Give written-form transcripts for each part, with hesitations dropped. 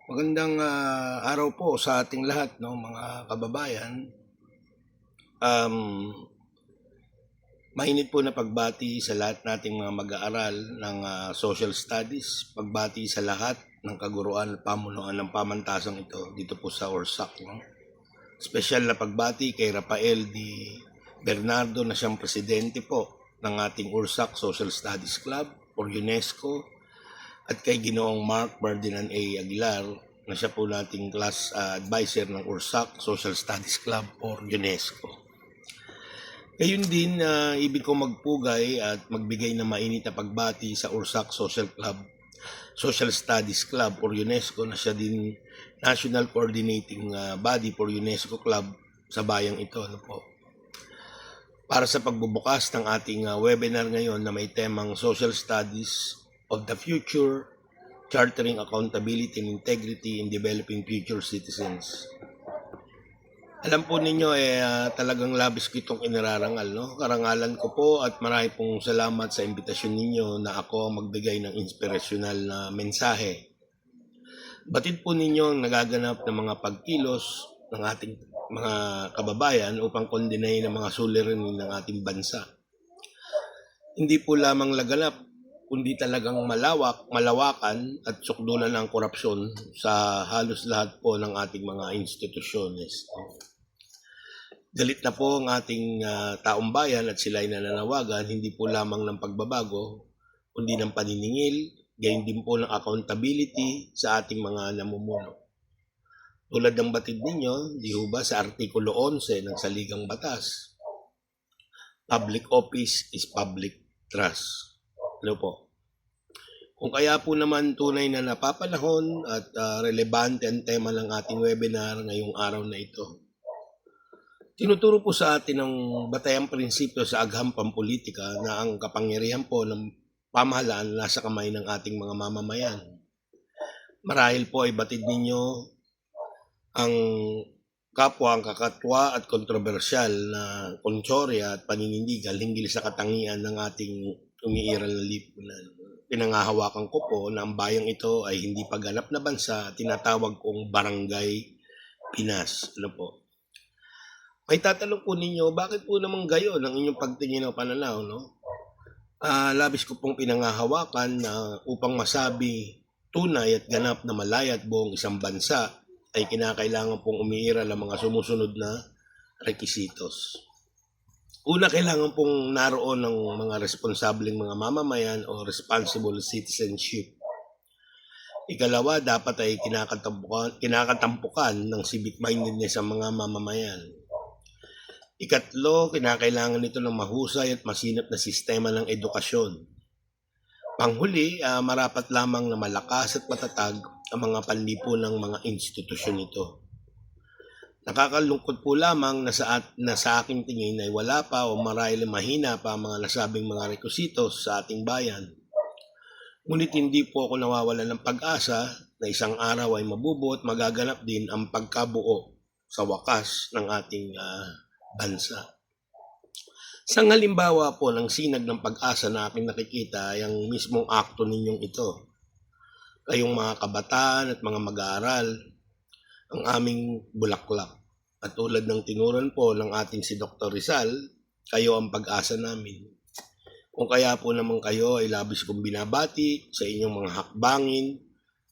Magandang araw po sa ating lahat, no, mga kababayan. Um, Mainit po na pagbati sa lahat nating mga mag-aaral ng Social Studies, pagbati sa lahat ng kaguruan at pamunuan ng pamantasang ito dito po sa Orsac. No? Special na pagbati kay Rafael Di Bernardo na siyang presidente po ng ating Orsac Social Studies Club or UNESCO, at kay Ginoong Mark Ferdinand A. Aguilar na siya po nating class advisor ng Orsac Social Studies Club or UNESCO. Gayun din, ibig ko magpugay at magbigay ng mainit na pagbati sa Orsac Social Studies Club or UNESCO na siya din National Coordinating Body for UNESCO Club sa bayang ito. Ano po? Para sa pagbubukas ng ating webinar ngayon na may temang Social Studies of the Future, Chartering Accountability and Integrity in Developing Future Citizens. Alam po ninyo, talagang labis ko itong inararangal. No? Karangalan ko po at marami pong salamat sa imbitasyon ninyo na ako magbigay ng inspirasyonal na mensahe. Batid po ninyo ang nagaganap ng mga pagkilos ng ating mga kababayan upang kondinahin ang mga suliranin ng ating bansa. Hindi po lamang laganap, kundi talagang malawakan at sukdulan ang korupsyon sa halos lahat po ng ating mga institusyones. Galit na po ang ating taong bayan at sila ay nananawagan hindi po lamang ng pagbabago, kundi ng paniningil, gayon din po ng accountability sa ating mga namumuno. Tulad ng batid ninyo, di ba sa Artikulo 11 ng Saligang Batas, public office is public trust. Ano po? Kung kaya po naman tunay na napapanahon at relevante ang tema ng ating webinar ngayong araw na ito. Tinuturo po sa atin ang batayang prinsipyo sa agham pampolitika na ang kapangyarihan po ng pamahalaan nasa kamay ng ating mga mamamayan. Marahil po ay batid ninyo ang kapwa ang kakatwa at kontrobersyal na konsorya at paninindigal hinggil sa katangian ng ating umiiral na lipunan. Pinangahawakan ko po na ang bayang ito ay hindi pagganap na bansa, tinatawag kong Barangay Pinas. Ano po? May tatanong po ninyo, bakit po naman gayon ang inyong pagtingin o pananaw, no? Labis ko pong pinangahawakan na upang masabi tunay at ganap na malaya at buong isang bansa ay kinakailangan pong umiiral ang mga sumusunod na requisitos. Una, kailangan pong naroon ng mga responsableng mga mamamayan o responsible citizenship. Ikalawa, dapat ay kinakatampukan ng civic mindedness ang mga mamamayan. Ikatlo, kinakailangan nito ng mahusay at masinop na sistema ng edukasyon. Panghuli, marapat lamang na malakas at matatag ang mga panlipunang mga institusyon nito. Nakakalungkot po lamang na sa aking tingin ay wala pa o marahil mahina pa ang mga nasabing mga requisitos sa ating bayan. Ngunit hindi po ako nawawalan ng pag-asa na isang araw ay mabubuo at magaganap din ang pagkabuo sa wakas ng ating bansa. Isang halimbawa po ng sinag ng pag-asa na aking nakikita ay ang mismong akto ninyong ito. Kayong mga kabataan at mga mag-aaral, ang aming bulaklak. At tulad ng tinuran po ng ating si Dr. Rizal, kayo ang pag-asa namin. Kung kaya po naman kayo ay labis kong binabati sa inyong mga hakbangin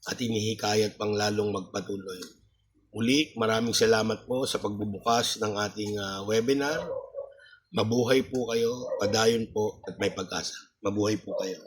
at inihikayat pang lalong magpatuloy. Muli, maraming salamat po sa pagbubukas ng ating webinar. Mabuhay po kayo, padayon po at may pag-asa. Mabuhay po kayo.